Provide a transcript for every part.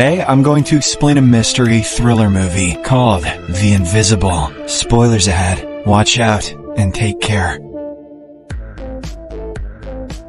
Today, I'm going to explain a mystery thriller movie called The Invisible. Spoilers ahead. Watch out and take care.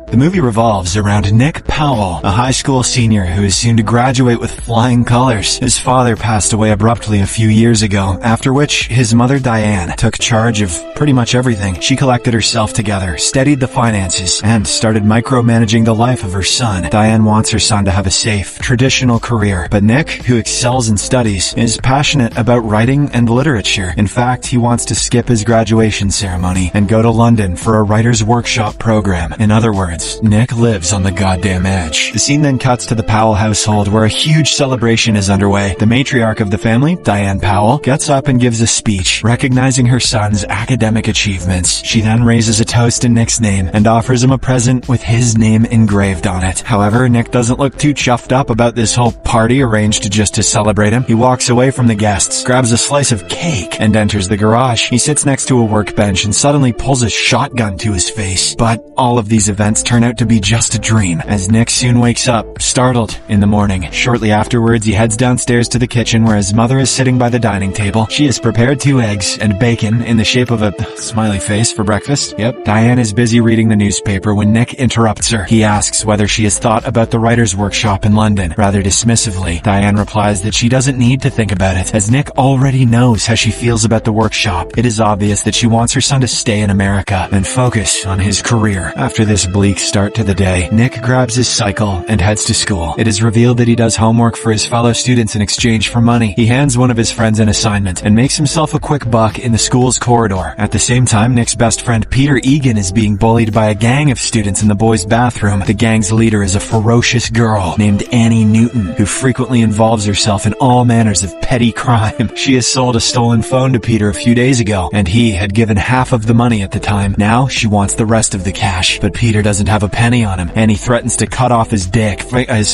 The movie revolves around Nick Powell, a high school senior who is soon to graduate with flying colors. His father passed away abruptly a few years ago, after which his mother Diane took charge of pretty much everything. She collected herself together, steadied the finances, and started micromanaging the life of her son. Diane wants her son to have a safe, traditional career, but Nick, who excels in studies, is passionate about writing and literature. In fact, he wants to skip his graduation ceremony and go to London for a writer's workshop program. In other words, Nick lives on the goddamn edge. The scene then cuts to the Powell household where a huge celebration is underway. The matriarch of the family, Diane Powell, gets up and gives a speech recognizing her son's academic achievements. She then raises a toast in Nick's name and offers him a present with his name engraved on it. However, Nick doesn't look too chuffed up about this whole party arranged just to celebrate him. He walks away from the guests, grabs a slice of cake, and enters the garage. He sits next to a workbench and suddenly pulls a shotgun to his face. But all of these events turn out to be just a dream, as Nick soon wakes up, startled, in the morning. Shortly afterwards, he heads downstairs to the kitchen where his mother is sitting by the dining table. She has prepared 2 eggs and bacon in the shape of a smiley face for breakfast. Yep. Diane is busy reading the newspaper when Nick interrupts her. He asks whether she has thought about the writer's workshop in London. Rather dismissively, Diane replies that she doesn't need to think about it, as Nick already knows how she feels about the workshop. It is obvious that she wants her son to stay in America and focus on his career. After this bleak start to the day, Nick grabs his cycle and heads to school. It is revealed that he does homework for his fellow students in exchange for money. He hands one of his friends an assignment and makes himself a quick buck in the school's corridor. At the same time, Nick's best friend Peter Egan is being bullied by a gang of students in the boys' bathroom. The gang's leader is a ferocious girl named Annie Newton, who frequently involves herself in all manners of petty crime. She has sold a stolen phone to Peter a few days ago, and he had given half of the money at the time. Now she wants the rest of the cash, but Peter doesn't have a penny on him, and he threatens to cut off his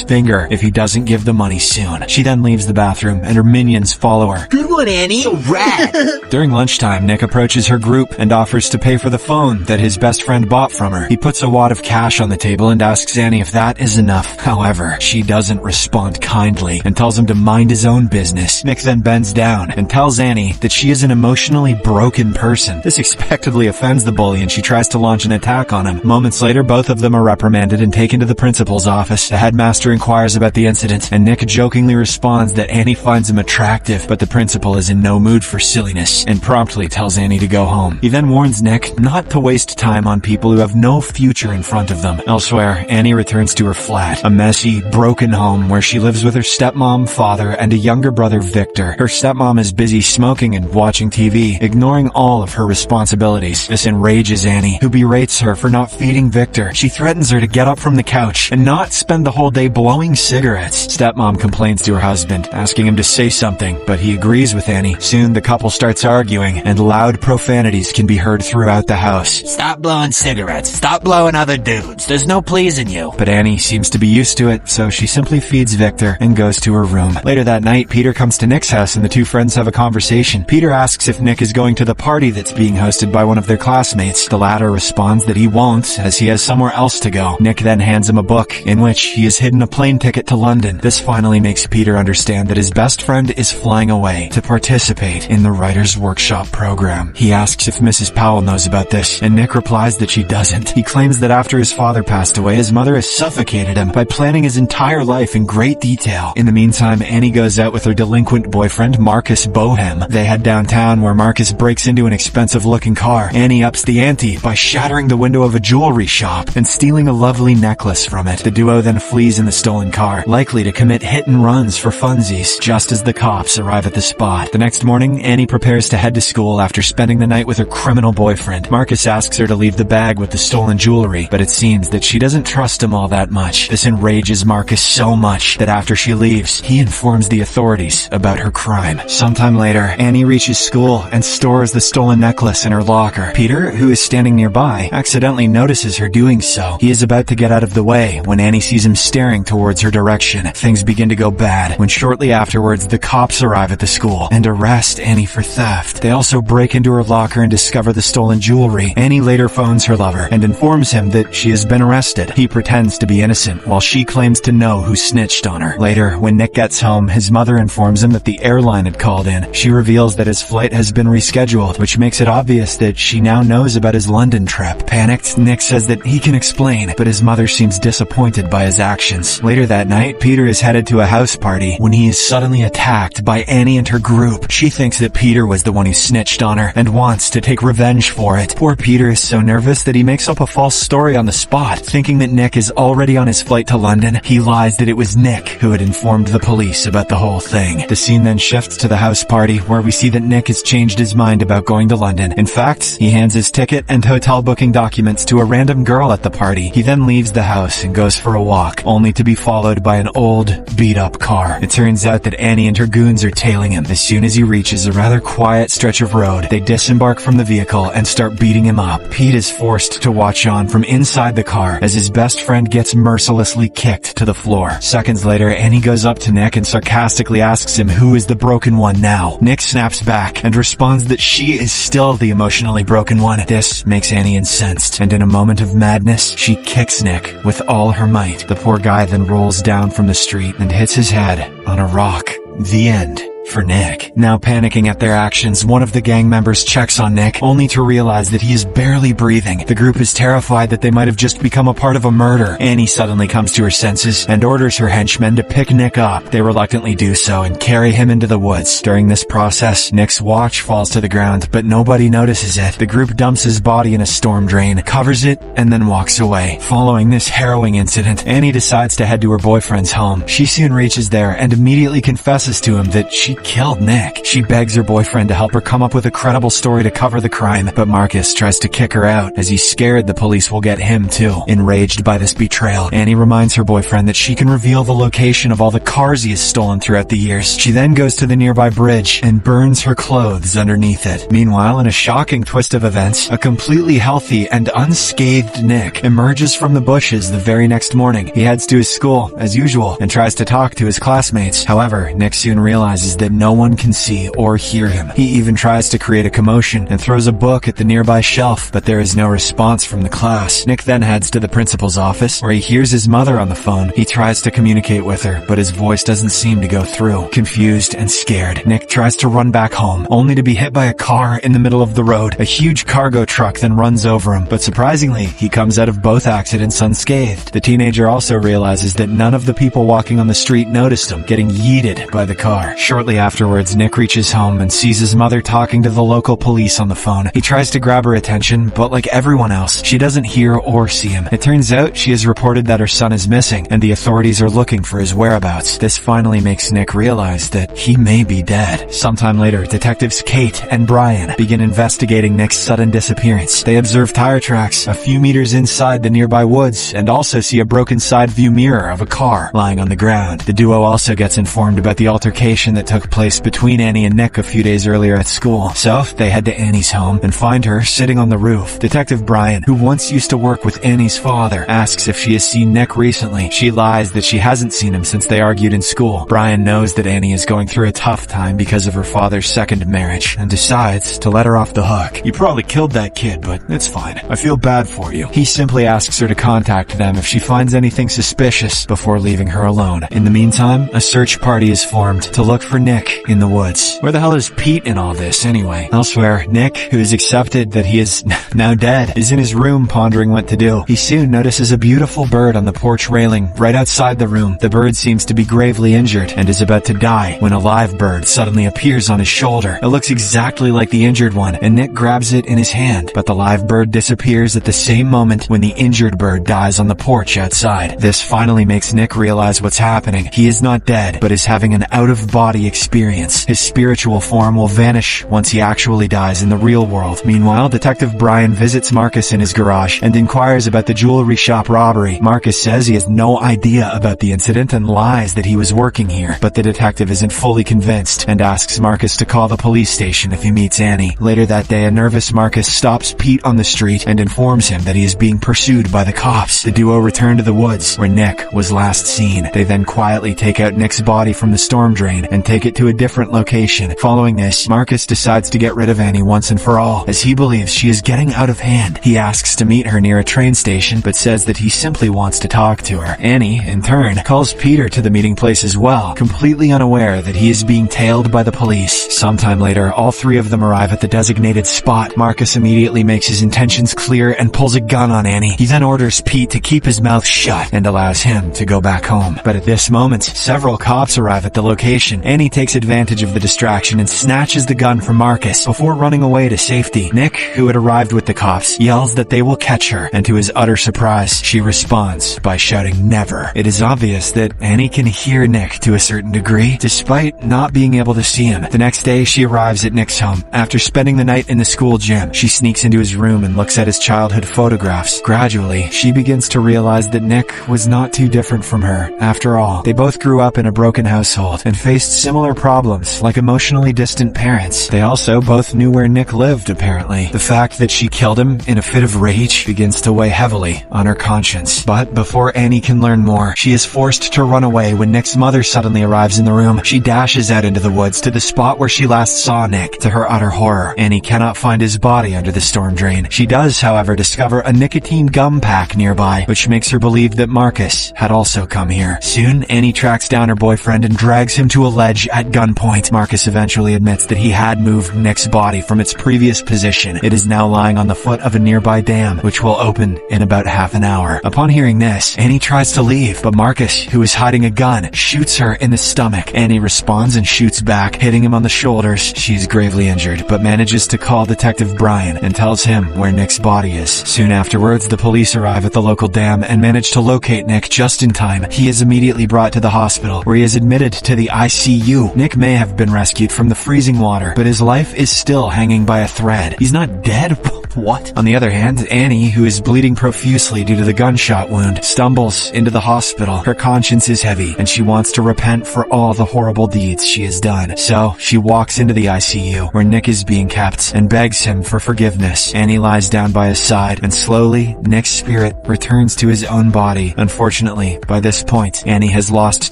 finger if he doesn't give the money soon. She then leaves the bathroom, and her minions follow her. Good one, Annie. So rad. During lunchtime, Nick approaches her group and offers to pay for the phone that his best friend bought from her. He puts a wad of cash on the table and asks Annie if that is enough. However, she doesn't respond kindly and tells him to mind his own business. Nick then bends down and tells Annie that she is an emotionally broken person. This expectedly offends the bully, and she tries to launch an attack on him. Moments later, both of them are reprimanded and taken to the principal's office. The headmaster inquires about the incident, and Nick jokingly responds that Annie finds him attractive, but the principal is in no mood for silliness and promptly tells Annie to go home. He then warns Nick not to waste time on people who have no future in front of them. Elsewhere, Annie returns to her flat, a messy, broken home where she lives with her stepmom, father, and a younger brother, Victor. Her stepmom is busy smoking and watching TV, ignoring all of her responsibilities. This enrages Annie, who berates her for not feeding Victor. She threatens her to get up from the couch and not spend the whole day blowing cigarettes. Stepmom complains to her husband, asking him to say something, but he agrees with Annie. Soon the couple starts arguing, and loud profanities can be heard throughout the house. Stop blowing cigarettes. Stop blowing other dudes. There's no pleasing you. But Annie seems to be used to it, so she simply feeds Victor and goes to her room. Later that night, Peter comes to Nick's house and the two friends have a conversation. Peter asks if Nick is going to the party that's being hosted by one of their classmates. The latter responds that he won't, as he has somewhere else to go. Nick then hands him a book in which he has hidden a plane ticket to London. This finally makes Peter understand that his best friend is flying away to participate in the writer's workshop program. He asks if Mrs. Powell knows about this, and Nick replies that she doesn't. He claims that after his father passed away, his mother has suffocated him by planning his entire life in great detail. In the meantime, Annie goes out with her delinquent boyfriend, Marcus Bohem. They head downtown where Marcus breaks into an expensive-looking car. Annie ups the ante by shattering the window of a jewelry shop and stealing a lovely necklace from it. The duo then flees in the stolen car, likely to commit hit and runs for funsies, just as the cops arrive at the spot. The next morning, Annie prepares to head to school after spending the night with her criminal boyfriend. Marcus asks her to leave the bag with the stolen jewelry, but it seems that she doesn't trust him all that much. This enrages Marcus so much that after she leaves, he informs the authorities about her crime. Sometime later, Annie reaches school and stores the stolen necklace in her locker. Peter, who is standing nearby, accidentally notices her doing doing so. He is about to get out of the way when Annie sees him staring towards her direction. Things begin to go bad when shortly afterwards the cops arrive at the school and arrest Annie for theft. They also break into her locker and discover the stolen jewelry. Annie later phones her lover and informs him that she has been arrested. He pretends to be innocent while she claims to know who snitched on her. Later, when Nick gets home, his mother informs him that the airline had called in. She reveals that his flight has been rescheduled, which makes it obvious that she now knows about his London trip. Panicked, Nick says that he can explain, but his mother seems disappointed by his actions. Later that night, Peter is headed to a house party when he is suddenly attacked by Annie and her group. She thinks that Peter was the one who snitched on her and wants to take revenge for it. Poor Peter is so nervous that he makes up a false story on the spot. Thinking that Nick is already on his flight to London, he lies that it was Nick who had informed the police about the whole thing. The scene then shifts to the house party where we see that Nick has changed his mind about going to London. In fact, he hands his ticket and hotel booking documents to a random girl at the party. He then leaves the house and goes for a walk, only to be followed by an old, beat-up car. It turns out that Annie and her goons are tailing him. As soon as he reaches a rather quiet stretch of road, they disembark from the vehicle and start beating him up. Pete is forced to watch on from inside the car as his best friend gets mercilessly kicked to the floor. Seconds later, Annie goes up to Nick and sarcastically asks him who is the broken one now. Nick snaps back and responds that she is still the emotionally broken one. This makes Annie incensed, and in a moment of madness, she kicks Nick with all her might. The poor guy then rolls down from the street and hits his head on a rock. The end. For Nick. Now panicking at their actions, one of the gang members checks on Nick, only to realize that he is barely breathing. The group is terrified that they might have just become a part of a murder. Annie suddenly comes to her senses and orders her henchmen to pick Nick up. They reluctantly do so and carry him into the woods. During this process, Nick's watch falls to the ground, but nobody notices it. The group dumps his body in a storm drain, covers it, and then walks away. Following this harrowing incident, Annie decides to head to her boyfriend's home. She soon reaches there and immediately confesses to him that she killed Nick. She begs her boyfriend to help her come up with a credible story to cover the crime, but Marcus tries to kick her out as he's scared the police will get him too. Enraged by this betrayal, Annie reminds her boyfriend that she can reveal the location of all the cars he has stolen throughout the years. She then goes to the nearby bridge and burns her clothes underneath it. Meanwhile, in a shocking twist of events, a completely healthy and unscathed Nick emerges from the bushes the very next morning. He heads to his school, as usual, and tries to talk to his classmates. However, Nick soon realizes that no one can see or hear him. He even tries to create a commotion and throws a book at the nearby shelf, but there is no response from the class. Nick then heads to the principal's office, where he hears his mother on the phone. He tries to communicate with her, but his voice doesn't seem to go through. Confused and scared, Nick tries to run back home, only to be hit by a car in the middle of the road. A huge cargo truck then runs over him, but surprisingly, he comes out of both accidents unscathed. The teenager also realizes that none of the people walking on the street noticed him getting yeeted by the car. Shortly afterwards, Nick reaches home and sees his mother talking to the local police on the phone. He tries to grab her attention, but like everyone else, she doesn't hear or see him. It turns out she has reported that her son is missing, and the authorities are looking for his whereabouts. This finally makes Nick realize that he may be dead. Sometime later, detectives Kate and Brian begin investigating Nick's sudden disappearance. They observe tire tracks a few meters inside the nearby woods, and also see a broken side view mirror of a car lying on the ground. The duo also gets informed about the altercation that took place between Annie and Nick a few days earlier at school. So, they head to Annie's home and find her sitting on the roof. Detective Brian, who once used to work with Annie's father, asks if she has seen Nick recently. She lies that she hasn't seen him since they argued in school. Brian knows that Annie is going through a tough time because of her father's second marriage, and decides to let her off the hook. "You probably killed that kid, but it's fine. I feel bad for you." He simply asks her to contact them if she finds anything suspicious before leaving her alone. In the meantime, a search party is formed to look for Nick in the woods. Where the hell is Pete in all this anyway? Elsewhere, Nick, who has accepted that he is now dead, is in his room pondering what to do. He soon notices a beautiful bird on the porch railing right outside the room. The bird seems to be gravely injured and is about to die when a live bird suddenly appears on his shoulder. It looks exactly like the injured one, and Nick grabs it in his hand, but the live bird disappears at the same moment when the injured bird dies on the porch outside. This finally makes Nick realize what's happening. He is not dead, but is having an out-of-body experience. His spiritual form will vanish once he actually dies in the real world. Meanwhile, Detective Brian visits Marcus in his garage and inquires about the jewelry shop robbery. Marcus says he has no idea about the incident and lies that he was working here, but the detective isn't fully convinced and asks Marcus to call the police station if he meets Annie. Later that day, a nervous Marcus stops Pete on the street and informs him that he is being pursued by the cops. The duo return to the woods where Nick was last seen. They then quietly take out Nick's body from the storm drain and take it to a different location. Following this, Marcus decides to get rid of Annie once and for all, as he believes she is getting out of hand. He asks to meet her near a train station, but says that he simply wants to talk to her. Annie, in turn, calls Peter to the meeting place as well, completely unaware that he is being tailed by the police. Sometime later, all three of them arrive at the designated spot. Marcus immediately makes his intentions clear and pulls a gun on Annie. He then orders Pete to keep his mouth shut and allows him to go back home. But at this moment, several cops arrive at the location. Annie takes advantage of the distraction and snatches the gun from Marcus before running away to safety. Nick, who had arrived with the cops, yells that they will catch her, and to his utter surprise, she responds by shouting never. It is obvious that Annie can hear Nick to a certain degree, despite not being able to see him. The next day, she arrives at Nick's home. After spending the night in the school gym, she sneaks into his room and looks at his childhood photographs. Gradually, she begins to realize that Nick was not too different from her. After all, they both grew up in a broken household and faced similar problems, like emotionally distant parents. They also both knew where Nick lived, apparently. The fact that she killed him in a fit of rage begins to weigh heavily on her conscience. But before Annie can learn more, she is forced to run away when Nick's mother suddenly arrives in the room. She dashes out into the woods to the spot where she last saw Nick. To her utter horror, Annie cannot find his body under the storm drain. She does, however, discover a nicotine gum pack nearby, which makes her believe that Marcus had also come here. Soon, Annie tracks down her boyfriend and drags him to a ledge at gunpoint. Marcus eventually admits that he had moved Nick's body from its previous position. It is now lying on the foot of a nearby dam, which will open in about half an hour. Upon hearing this, Annie tries to leave, but Marcus, who is hiding a gun, shoots her in the stomach. Annie responds and shoots back, hitting him on the shoulders. She is gravely injured, but manages to call Detective Brian and tells him where Nick's body is. Soon afterwards, the police arrive at the local dam and manage to locate Nick just in time. He is immediately brought to the hospital, where he is admitted to the ICU. Nick may have been rescued from the freezing water, but his life is still hanging by a thread. He's not dead? What? On the other hand, Annie, who is bleeding profusely due to the gunshot wound, stumbles into the hospital. Her conscience is heavy, and she wants to repent for all the horrible deeds she has done. So, she walks into the ICU, where Nick is being kept, and begs him for forgiveness. Annie lies down by his side, and slowly, Nick's spirit returns to his own body. Unfortunately, by this point, Annie has lost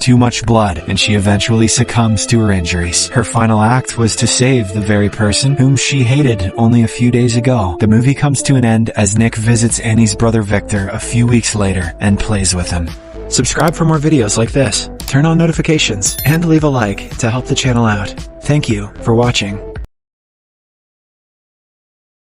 too much blood, and she eventually succumbs to her injuries. Her final act was to save the very person whom she hated only a few days ago. The movie comes to an end as Nick visits Annie's brother Victor a few weeks later and plays with him. Subscribe for more videos like this, turn on notifications, and leave a like to help the channel out. Thank you for watching.